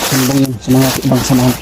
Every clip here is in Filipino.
sumbong yun sa mga ibang samahan.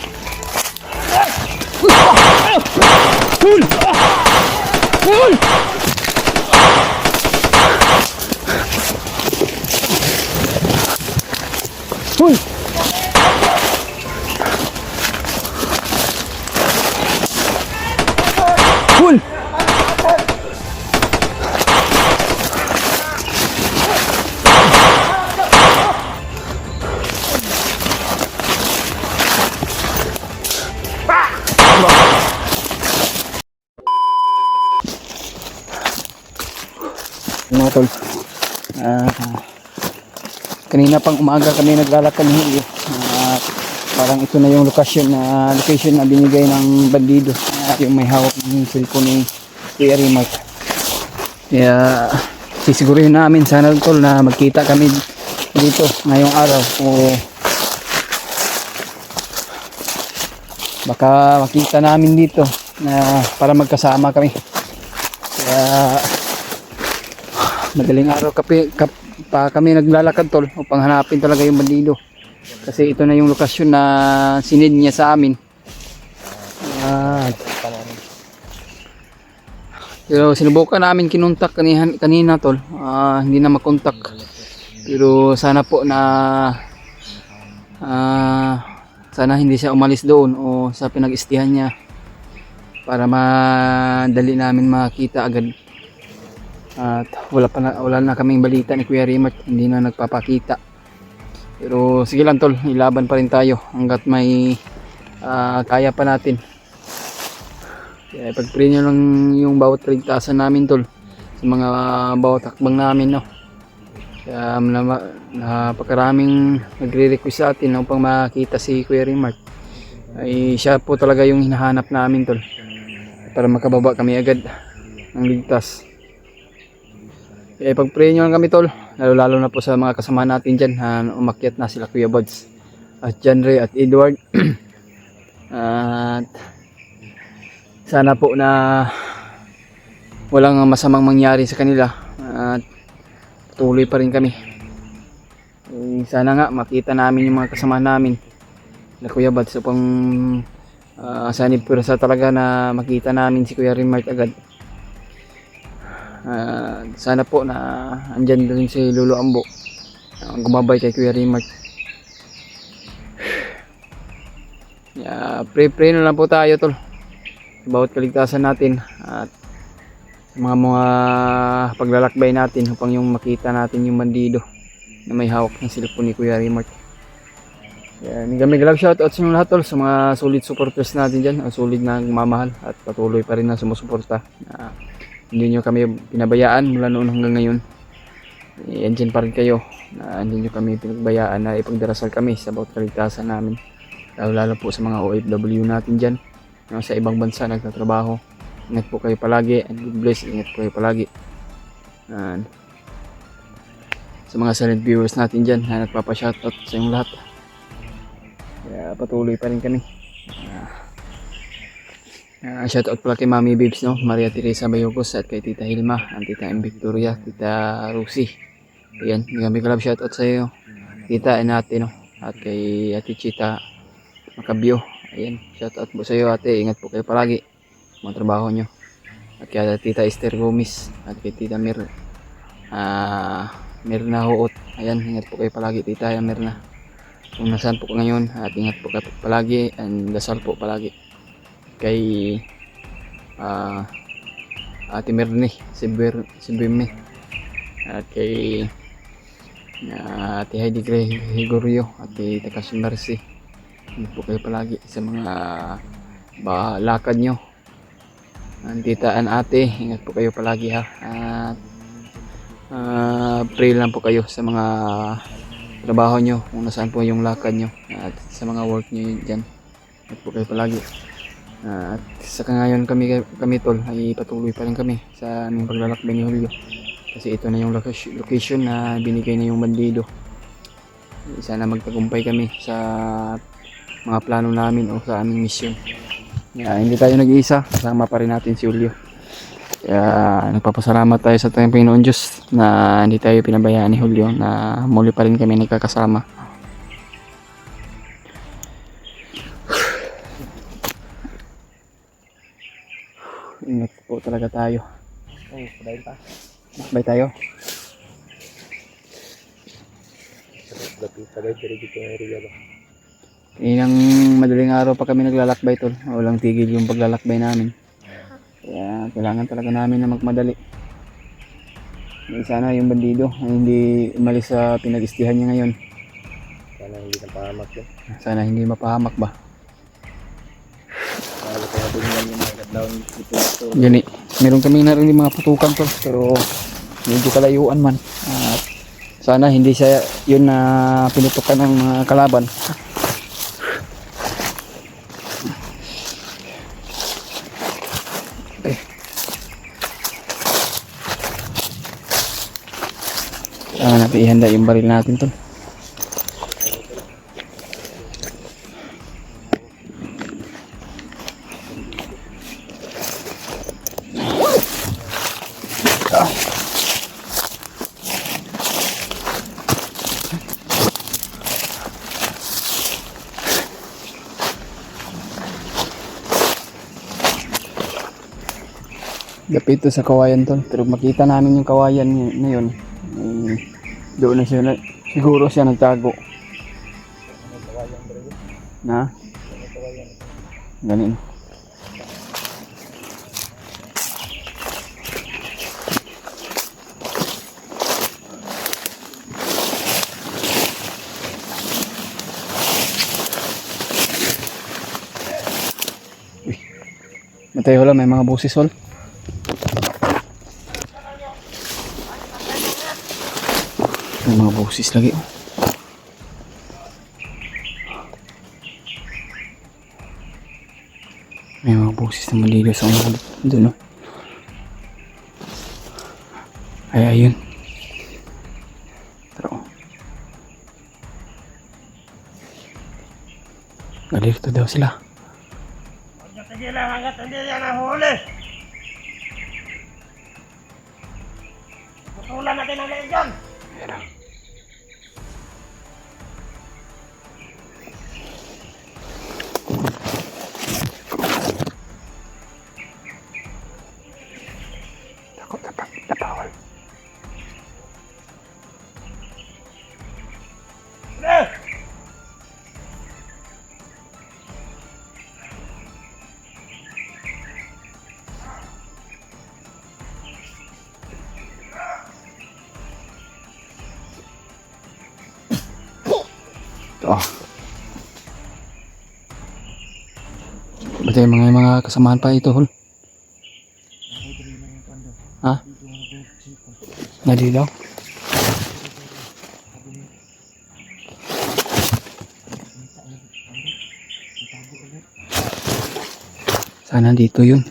Mga tol, kanina pang umaga kami naglalakad ng huli. Parang ito na yung location na binigay ng bandido, yung may hawak ng cellphone ni Kuya Rimark. Kaya sisiguruhin namin sana tol na magkita kami dito ngayong araw, o baka makita namin dito na para magkasama kami. Kaya madaling araw pa kami naglalakad tol upang hanapin talaga yung bandido, kasi ito na yung lokasyon na sinid niya sa amin. Pero sinubukan namin kinuntak kanina tol, hindi na makontak. Pero sana po na sana hindi siya umalis doon o sa pinag-istihan niya para madali namin makita agad. At wala na kaming balita ni Kuya Rimark, hindi na nagpapakita. Pero sige lang tol, ilaban pa rin tayo hanggat may kaya pa natin. Kaya pag-pray nyo lang yung bawat kaligtasan namin tol, sa mga bawat hakbang namin, no. Kaya napakaraming nagre-request sa atin upang makita si Kuya Rimark. Ay siya po talaga yung hinahanap namin tol, para makababa kami agad ng ligtas. Kaya pag-pray nyo lang kami tol, lalo na po sa mga kasama natin dyan, umakyat na sila Kuya Buds at John Ray at Edward. At sana po na walang masamang mangyari sa kanila at patuloy pa rin kami. Sana nga makita namin yung mga kasama namin na Kuya Buds upang sanib pursa talaga na makita namin si Kuya Rimark agad. Sana po na andyan din si Lolo Ambo, gumabay kay Kuya Rimark. Pray na lang po tayo tol sa bawat kaligtasan natin at sa mga paglalakbay natin upang yung makita natin yung bandido na may hawak ng cellphone ni Kuya Rimark. Kami love shoutout sa inyo lahat tol, sa mga solid supporters natin dyan, solid na mamahal at patuloy pa rin na sumusuporta. Hindi nyo kami pinabayaan mula noon hanggang ngayon. Andyan pa rin kayo, na hindi nyo kami pinagbayaan na ipagdarasal kami sa bawat kaligtasan namin, lalo po sa mga OFW natin dyan, sa ibang bansa nagtatrabaho. Ingat po kayo palagi, and God bless. Ingat po kayo palagi. Sa mga silent viewers natin dyan na nagpapa-shoutout sa inyong lahat, kaya patuloy pa rin kami. Shoutout pala kay Mami Babes, no? Maria Teresa Bayogos at kay Tita Hilma, and Tita M. Victoria, Tita Rosie. Ayan, kami kalab shoutout sa iyo, Tita Enate, no? At kay Ate Chita Macabio. Ayan, shoutout po sa iyo ate, ingat po kayo palagi mga trabaho nyo. At kay Tita Esther Gomez at kay Tita Mirna Huot. Ayan, ingat po kayo palagi Tita Mirna, kung nasaan po ngayon, at ingat po kayo palagi and dasal po palagi. Kay Ate Mirni Sibirme at kay Ate Heidi Gregorio at kay Takashi Mercy. Ingat po kayo palagi sa mga lakad nyo. Tita and ate, ingat po kayo palagi ha. At pray lang po kayo sa mga trabaho nyo, kung nasaan po yung lakad nyo, at sa mga work nyo dyan. Ingat po kayo palagi. At sa ngayon kami tol ay patuloy pa rin kami sa aming paglalakbay ni Julio, kasi ito na yung location na binigay na yung bandido. Sana magtagumpay kami sa mga plano namin o sa aming mission. Hindi tayo nag-iisa, kasama pa rin natin si Julio. Kaya nagpapasalamat tayo sa Panginoon Diyos na hindi tayo pinabayaan ni Julio, na muli pa rin kami nagkakasama. po talaga tayo. Ay, padayin pa. Lakbay tayo. Padayin, pero dito yung area ba? Inang madaling araw pa kami naglalakbay tol. Walang tigil yung paglalakbay namin. Kaya kailangan talaga namin na magmadali. Sana yung bandido ay hindi umalis sa pinag-istihan niya ngayon. Sana hindi na pahamak yun. Sana hindi mapahamak ba. Para kaya din yan yung mga kadlaw dito. Gani, meron kami narinig mga putukan tol, pero medyo kalayuan man. At sana hindi siya yun na pinutukan ng mga kalaban. Natin ihanda yung baril natin tol. Dapit to sa kawayan tol, pero makita namin yung kawayan na yun. Doon na siya, siguro siya nagtago. Na? Ganin. Uy. Matay wala, may mga busis wala. May mga busis lagi. May mga busis na malilo sa mga doon. Ay, ayun. Pero galito daw sila. Sige lang hanggat hindi yan nahuli. Putulan natin ang leeg dyan. Ayan na. Takot na bawal. Oh. Ba't yung mga kasamahan pa ito, hol? Ha? Nalilaw? Sana dito yun.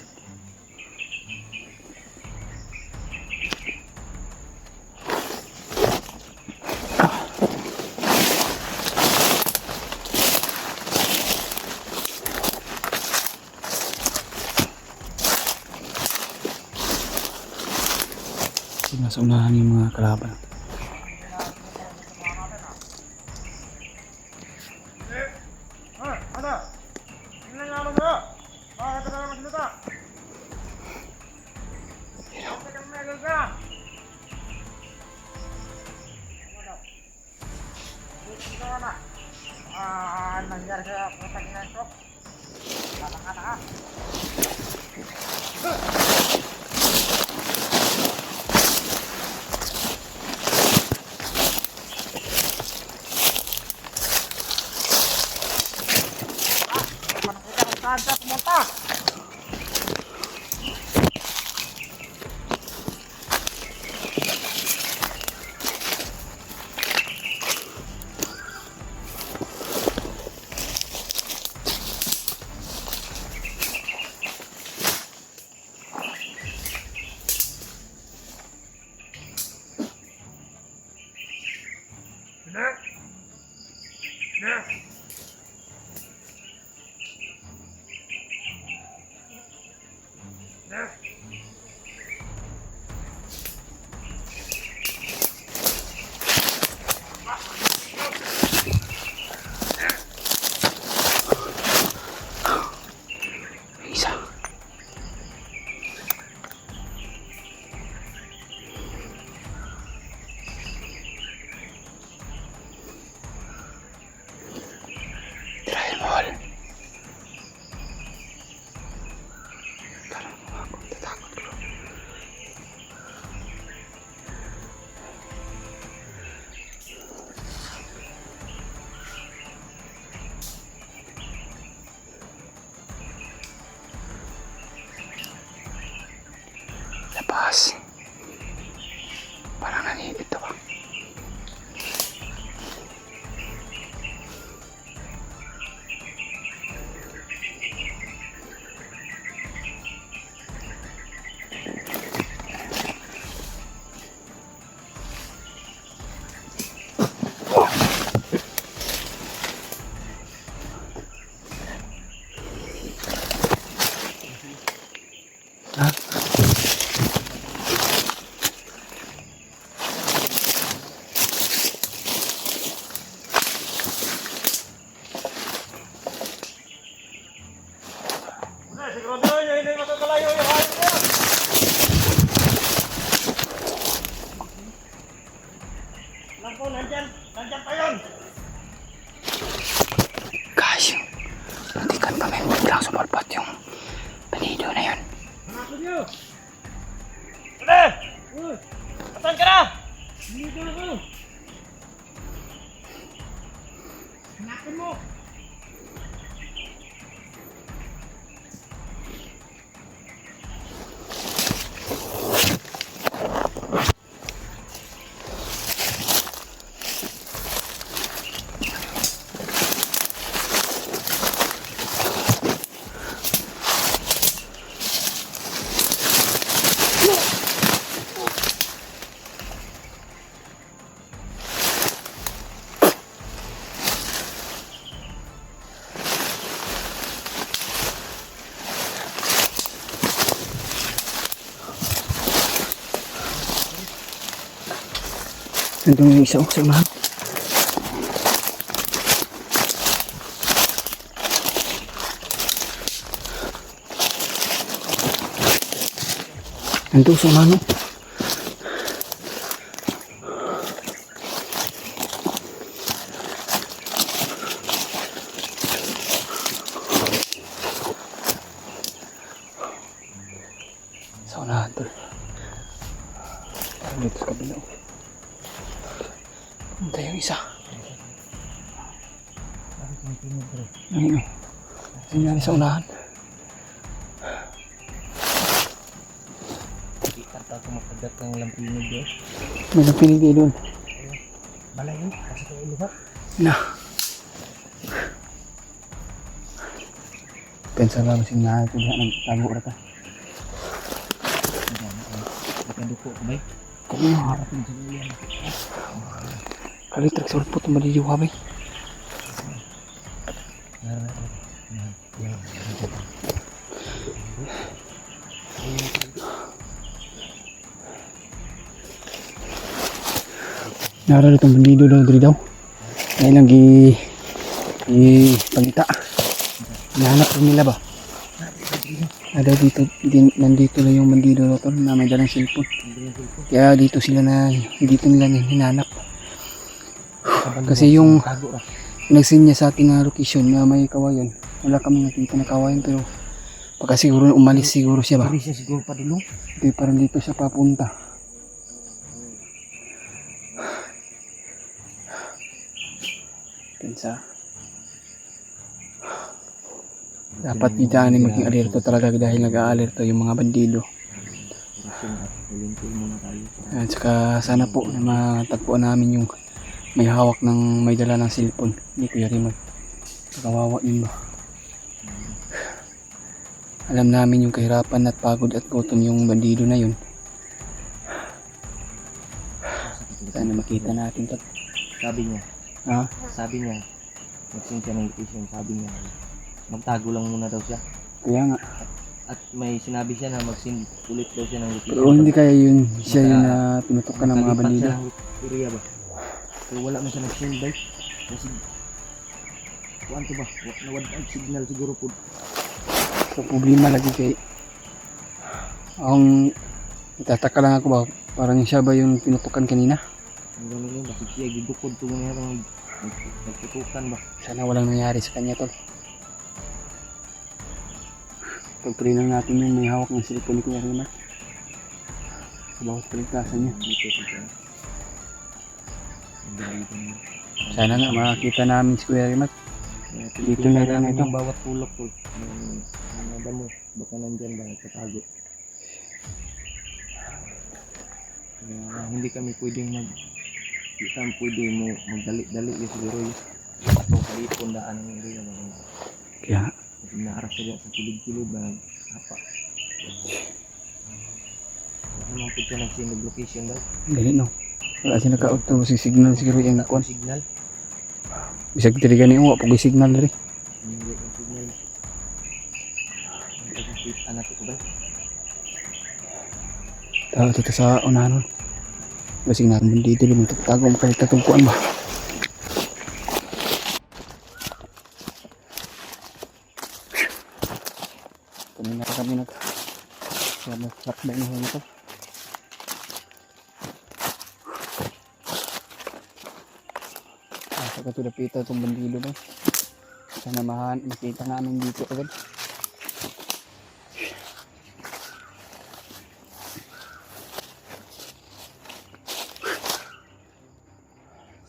Nasa unahan yung mga kalaban. Nangyari sa putang ina ito. Lalakad ka. Saan siya pumunta? Taas. Parang nanipit to ba? Sigurado yun, hindi makakalayo yung hayop niya. Alam ko, nandyan pa yun. Guys, nantikan pa may biglang sumalpat yung banido na yun. Hanapin niyo. Sige! Asan ka na? Dito na ko. Hanapin mo. Nandun yung isa sa unahan. Nandun sa unahan. Sa unahan tol. Parang dito sa kabila. Punta yung isa. Ayun o. Nangyari sa unahan. Kita ko makagat ng lampinig doon. May lampinig din doon. Balay yun, kasi ito iluhat. Na. Pensa lang sing na ito diha nang tago ra ta. Nakaduko ko ba? Kung harapin sa iyan. Kalitrak sa ulpot malidiw ha bay. Nara itong bandido daw diri daw. Ay lang pangita. Hinahanap rin nila ba? Ada dito, nandito na yung bandido na to na may dalang cellphone. Kaya dito nila hinanap. Kasi yung nagsin niya sa ating location na may kawayan. Wala kami nakita na kawayan pero pagka siguro umalis siguro siya ba? Umalis siya siguro pa dilo. Hindi parang dito siya papunta. Pensa. Dapat dito ni maging alerto talaga dahil nag-aalerto yung mga bandido. At saka sana po na matagpuan namin yung may hawak ng may dala ng cellphone ni Kuya Raymond. Kawawa yun ba? Alam namin yung kahirapan at pagod at gutom yung bandido na yun. Sana makita natin to. Sabi niya, magsin siya ng location, sabi niya, magtago lang muna daw siya. Kaya nga. At may sinabi siya na magsin ulit daw siya ng location. Pero hindi kaya yun siya yun na tinutukan ng mga bandido. Area ba? So wala man siya nag-send bike. Kasi kuan to ba? Nawad ang signal siguro po. So problema lagi kay ang itataka lang ako ba parang siya ba yung tinutukan kanina? Ang gano'n yun, bakit siya gidukod to mga nagtutukan ba? Sana walang nangyari sa kanya tol. Pagprinang natin yung may hawak ng cellphone ni Kuya Raymond. Sa bawat kaligtasan niya. Dito siya. Sana nga makakita namin si Kuya Raymond. Dito na lang ito. Yung bawat tulok po. Yung damo, baka nandyan ba, nagtatago. Kaya hindi kami pwedeng di kami pwede mo magdali-dali yun siguro yun. So, kalipon daan ng area mga Kaya, naaras sila sa kilid-kilid na hapa. Naman po siya nag-send location daw. ganit no. Wala siya naka-auto, si signal siguro yung Wala kuan. pa signal. Bisag diri gani mo, pag signal diri. Hindi ang signal. Ang pagkakita na ito ba? Tawa dito sa unahan. Basig natin dito lang tago mo kalit katong kuan ba. Kanina pa kami lakbay na huli ko. Sa katulapita itong bandido ba. Sana makita namin dito agad.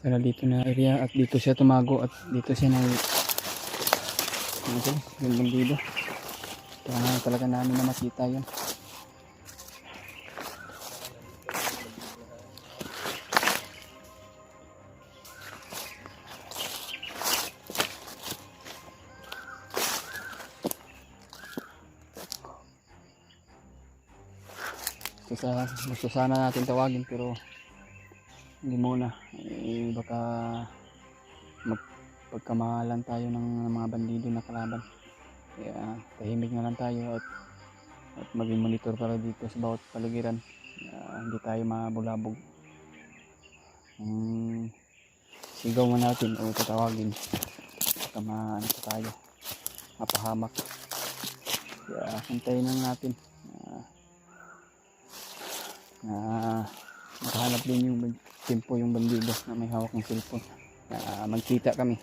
Sana dito na area at dito siya tumago at dito siya na yung bandido. Kaya talaga namin na makita yun. Gusto sana natin tawagin pero hindi muna. Baka magpagkamahalan tayo ng mga bandido na kalaban. Kaya tahimik na lang tayo at maging monitor para dito sa bawat paligiran. Hindi tayo mabulabog. Sigaw mo natin o tatawagin. Baka maano pa tayo. Mapahamak. Kaya hintayin lang natin. Makahanap din yung tempo yung bandido na may hawak ng cellphone. Magkita kami.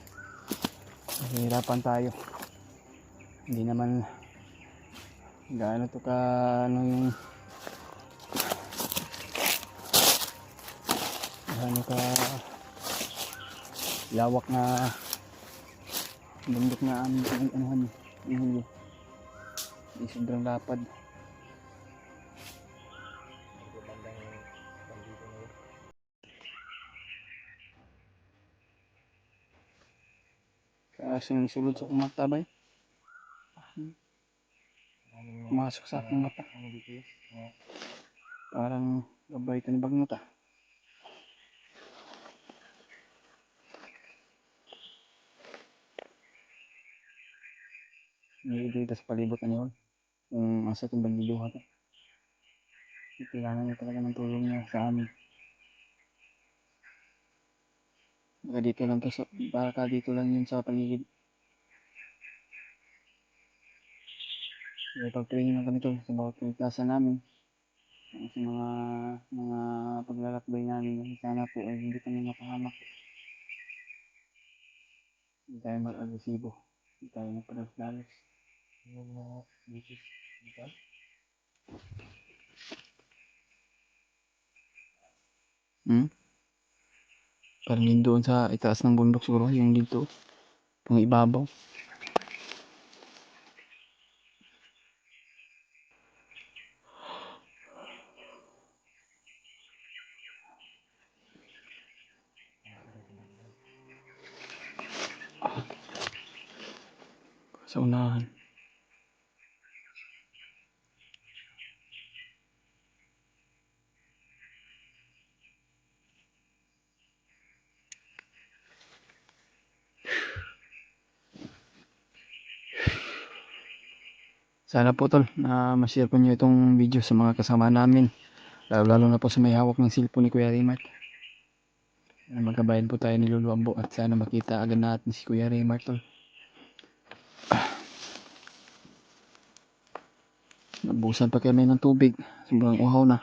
Hirapan tayo. Hindi naman gaano to ka ano yung gaano ka lawak na bundok na anuhan yung huli. Hindi sobrang lapad. Kaso yung sulod sa kumata ba? Pumasok sa aking mata. Parang gabay ito ni bagong mata. Hindi dito sa palibot na yun. Kung asa itong bandiduha to. Kailangan niya talaga ng tulong niya sa amin. Baka dito lang to sa, baka dito lang yun sa paligid. Pag-training lang kami to sa bawat klasa namin. Sa mga paglalakbay namin. Sana po ay hindi kami mapahamak. Hindi tayo mag-agresibo. Hindi tayo magpadalos-dalos. Yung mga beaches dito. Parang yun doon sa itaas ng bundok siguro. Yung dito. Yung ibabaw. Sa unahan. Sana po tol na ma-share po nyo itong video sa mga kasama namin. Lalo na po sa may hawak ng cellphone ni Kuya Raymart. Magkabayan po tayo ni Lolo Ambo at sana makita agad natin si Kuya Raymart tol. Nabusan pa kami ng tubig. Sobrang uhaw na.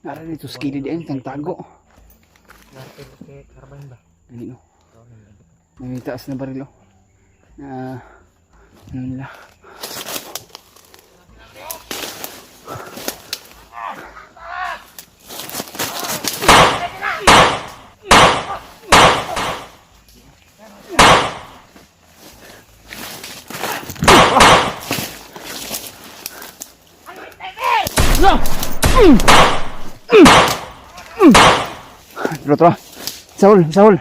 Nara dito sa kilid yan, kang tago. Natin kay Carbine ba? Hindi no. May taas na barilo. Na ano nila. Tro. Saul. Tro.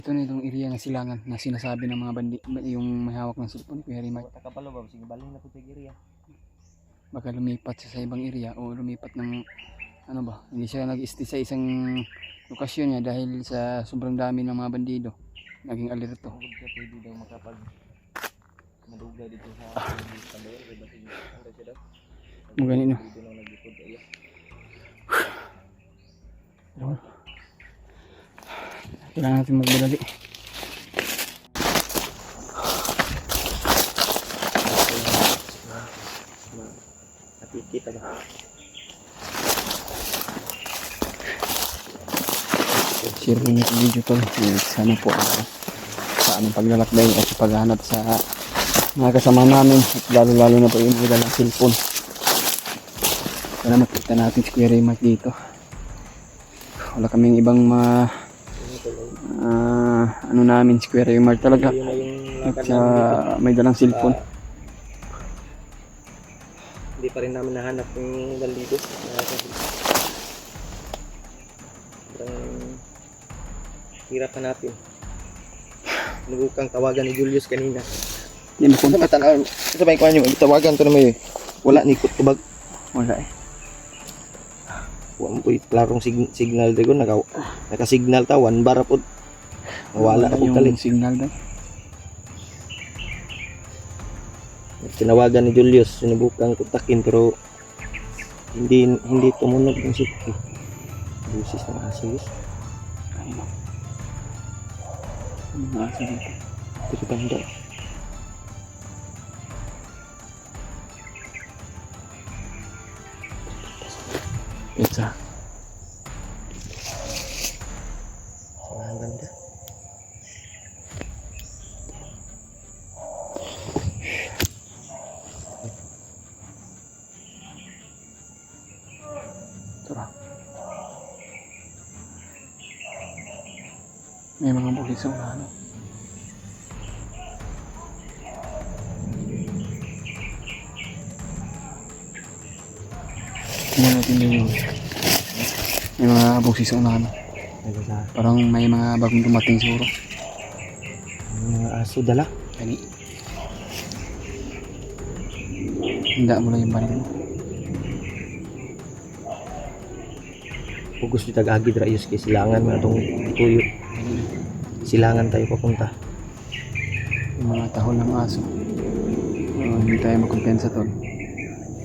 Ito na itong area ng silangan na sinasabi ng mga bandi, yung may hawak ng cellphone ni Kuya Rimay. Wata ka palo ba? Sige baling na po sa area. Baka lumipat siya sa ibang area o lumipat ng ano ba, hindi siya nag-stay sa isang lokasyon niya dahil sa sobrang dami ng mga bandido. Naging alerto. Kung siya pwede daw makapag madugay dito sa Pandayan kay batin ano siya daw. Mo ganito. Dito na naglikod ay. Kailangan natin magmadali. kita ba? Share mo yung video to. Sana po sa aming paglalakbay at sa paghanap sa mga kasama namin at lalo na po yung mga dalang cellphone. Sana makita natin si Kuya Raymart dito. Wala kaming ibang ano namin si Kuya Raymart talaga. Yun na yung At lakad namin dito. may dalang cellphone. Hindi pa rin namin nahanap yung dalido. Hirap hanapin. Nagukang tawagan ni Julius kanina. Hindi mo Kung matanaw, sabay ko nyo, tawagan ko na may wala ni kutubag. wala eh. Wala po klarong signal dito. Naka-signal ta, 1 bar po. Nawala ako yung kalit. signal ba? Tinawagan ni Julius, sinubukan kontakin pero hindi tumunog yung sipki. Busis ng aso yun. Ayun. Ano nga asa dito? Ito tanda. Pizza. Ang ganda. Tara. May mga bukid sa unahan. Tingnan natin yung may mga bukid sa unahan. Ano sa Parang may mga bagong dumating siguro. mga aso dala? Kani. Handa mo lang yung baril mo. Kung gusto tag-agi drayos kay silangan na itong tuyo. Silangan tayo papunta. Yung mga tahol ng aso. Hindi tayo makumpensa tol.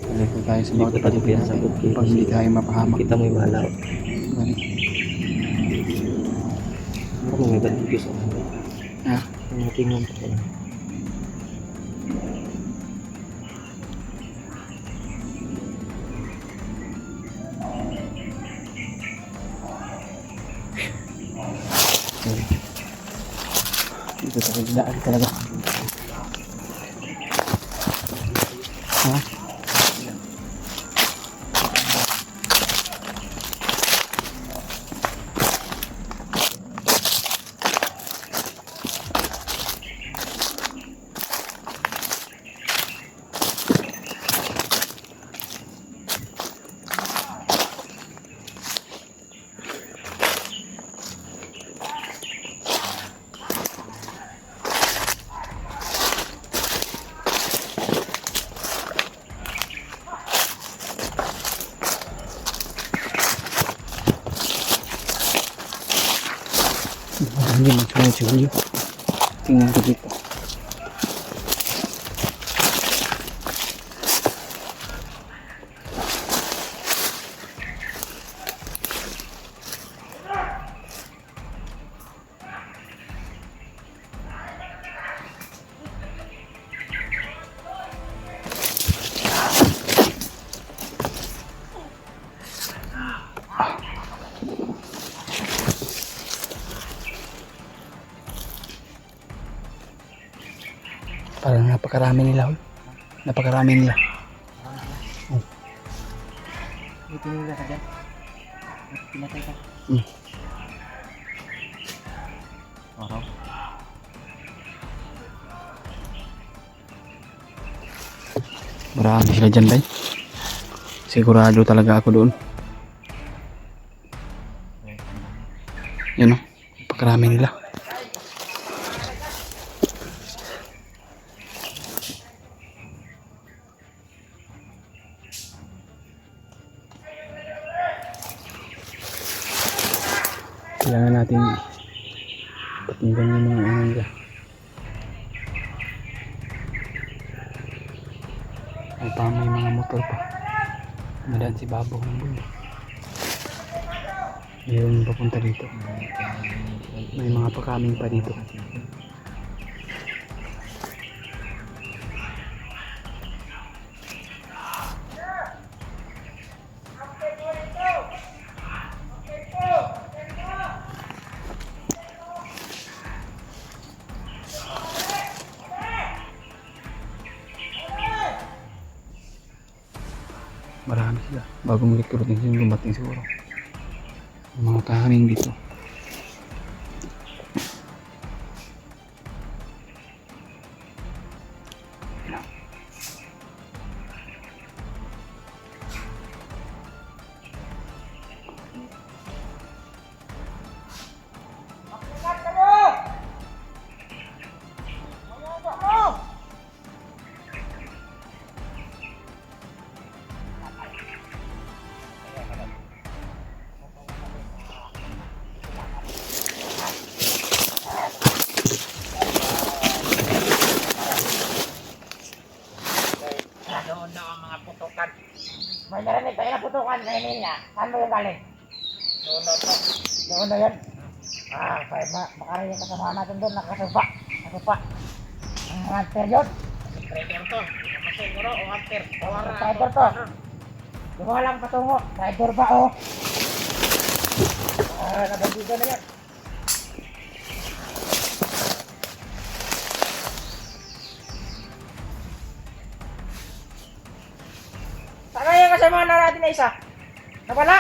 Balik tayo sa Hindi bawat ko tayo palipin kumpensa, natin. okay. Pag hindi tayo mapahamak. Kita mo yung malaw. Balik. Ano may baligos ang mga? Ha? Ang tingnan ko lang. Dito tayo daan talaga. Ha? Hindi magsunod-sunod. Tingnan ko dito. Parang napakarami nila. Napakarami nila. May tinira ka dyan? Pinatay ka? Araw? Marami sila dyan, bay. Sigurado talaga ako doon. Yun o. Napakarami nila. Kailangan natin patinggan yung mga ano nila. Ay pa may mga motor pa. Nadaan si Babaw ng bulo. Mayroon papunta dito. May mga pakaming pa dito. Marami sila. Bagong recruiting yung dumating siguro. Yung mga kahaning dito. Doon daw ang mga putukan. May narinig tayo na putukan sa Manila. Saan mo yung galing? Doon daw po. Doon daw yun? Makarinig kasama natin doon. Nakasupa. Ang hunter yun. Trader to. Kasi siguro o hunter. Trader to. Diba lang patungo. Trader ba o? Nabandido na yan. Sana yung kasama natin na isa? Nawala!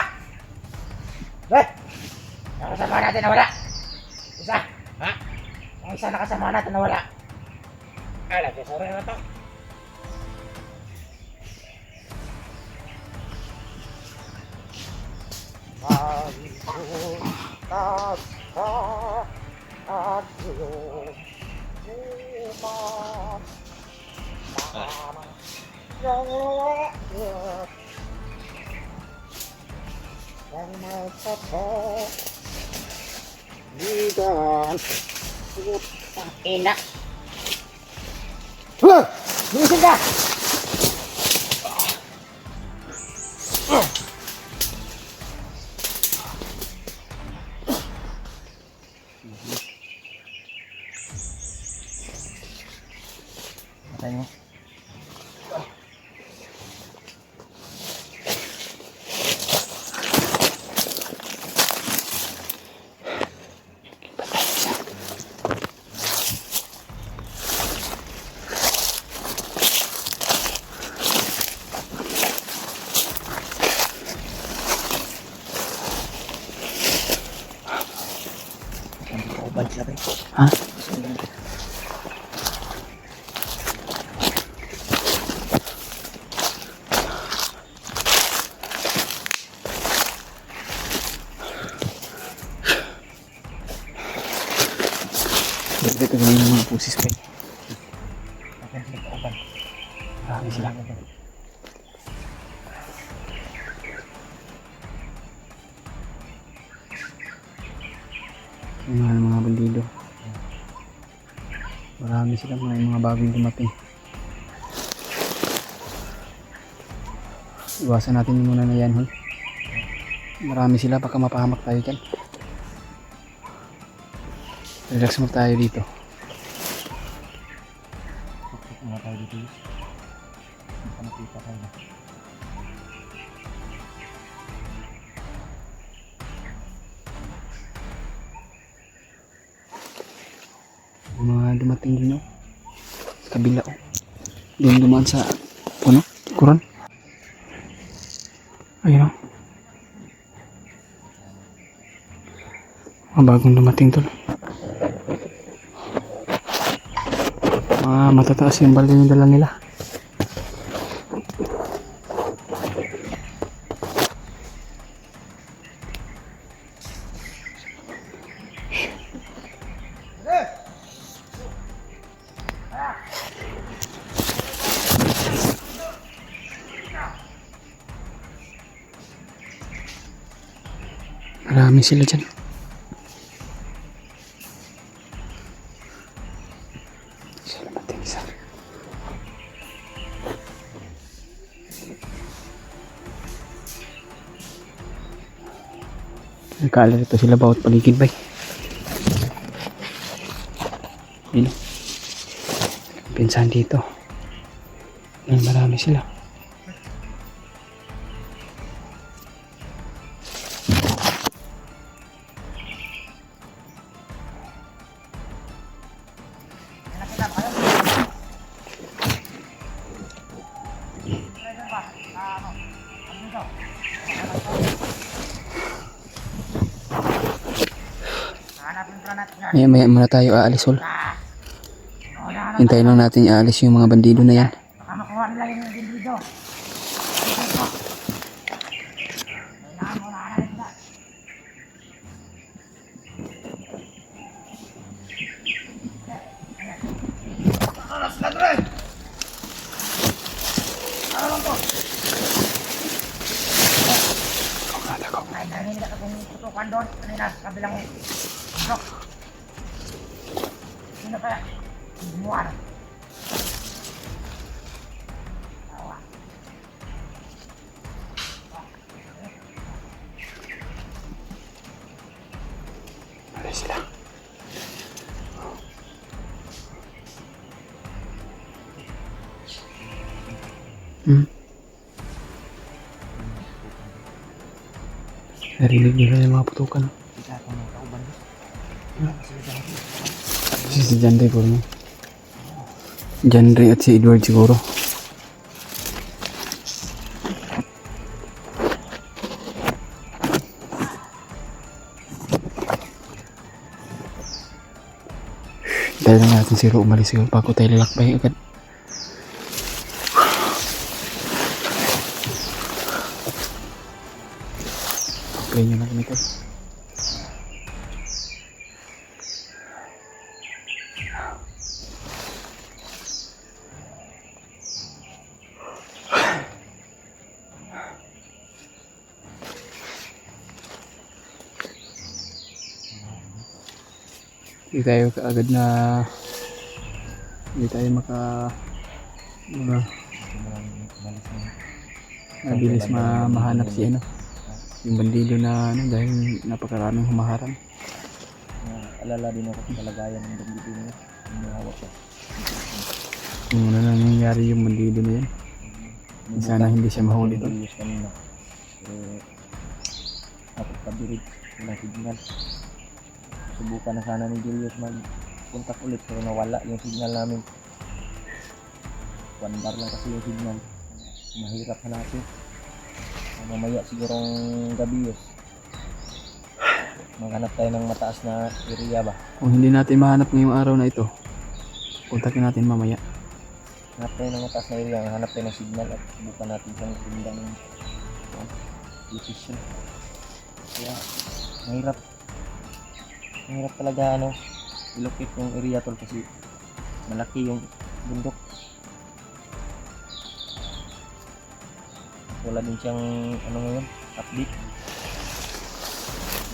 Yung kasama natin nawala. Isa. Ha? Yung isa na kasama natin nawala. Alam ko, sorry na to. Ina. Lumisin ka! Patay mo. Balik na rin. Ha? Dito ganyan ng mga pusis pa. Marami sila. Yung mga bandido. Marami sila mga bagong dumating. Iwasan natin muna na yan, hol. Marami sila, baka mapahamak tayo dyan. Relax mo tayo dito. Mga tayo dito. Nakita tayo. Mga dumating din, no? Sa kabila, oh. Doon dumaan sa puno, kuran. Ayun, oh. Mga bagong dumating to. Matataas yung balde yung dala nila. Marami sila dyan. Sila mating isa. Nagkaalarito sila bawat paligid bay. Yun. Pinsan dito. Marami sila. Maya maya muna tayo aalis, Hol. Hintayin lang natin aalis yung mga bandido na yan. Baka makuha nila yung dindido. Kailangan mo na sila. Ay, dahil hindi ka tutukan doon. Kanina, kabilang blok. Sino kaya? Buwan. Tawa. Alis sila. Narinig nila yung mga putukan. Si Jandre po mo. Jandre at si Edward siguro. Dahil lang natin si Ro umalis siguro bago tayo lalakbay agad. Play nyo na kami ko. Hindi tayo kaagad na hindi tayo mabilis mahanap si ano yung bandido na ano dahil napakaraming humaharang. Alala din ako sa kalagayan ng bandido niya. Umahawak siya. Kung ano na nangyayari yung bandido na yan, sana hindi siya mahuli doon. Bilius kanina. Pero dapat pabirig wala signal. Subukan na sana ni Julius mag-contact ulit pero nawala yung signal namin. 1 bar lang kasi yung signal. Mahirap hanapin. Mamaya sigurong gabi yun. Maghanap tayo ng mataas na area ba? Kung hindi natin mahanap ngayong araw na ito, kontakin natin mamaya. Hanap tayo ng mataas na area, hanap tayo ng signal at subukan natin kung ganda ng decision. Kaya mahirap. Mahirap talaga ilocate yung area tol kasi malaki yung bundok. Wala din siyang ngayon, update.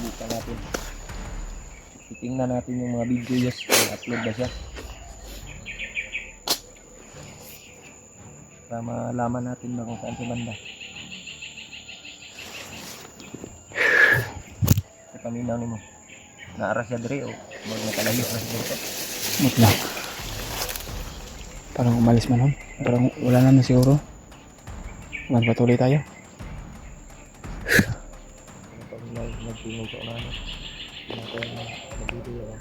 Buka natin. Titingnan natin yung mga videos kung upload ba siya. Para malaman natin ba kung saan siya banda. Sa paminaw ni mo. Naara siya dire o magkalayo na siya dito. Wait lang. Parang umalis man hon. Parang wala naman siguro. Magpatuloy tayo. Pag nagtingin ko na nag-video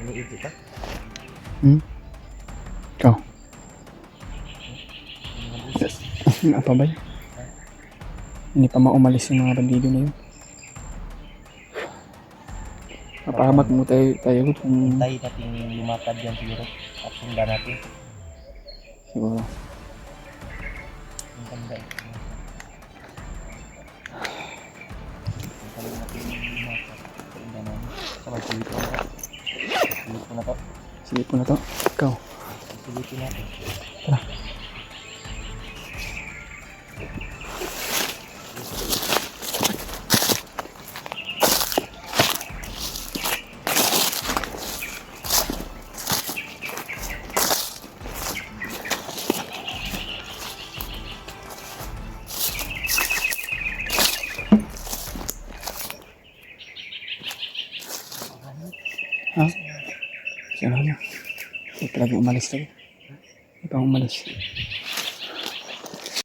iniidyo ka? Ikaw. Apa ba yun? Hindi pa maumalis yung mga bandido na yun. Mapahamak mo tayo kung Hintay natin lumakad yan siguro at sundan natin. siguro. Ang ganda eh. Hintay natin lumakad at sundan natin. Sabay silipin na to. Silipin na to. Sige po na to. Ikaw. Silipin natin. Tara. Ha? Sino na? Ito talaga umalis tayo. Ito umalis.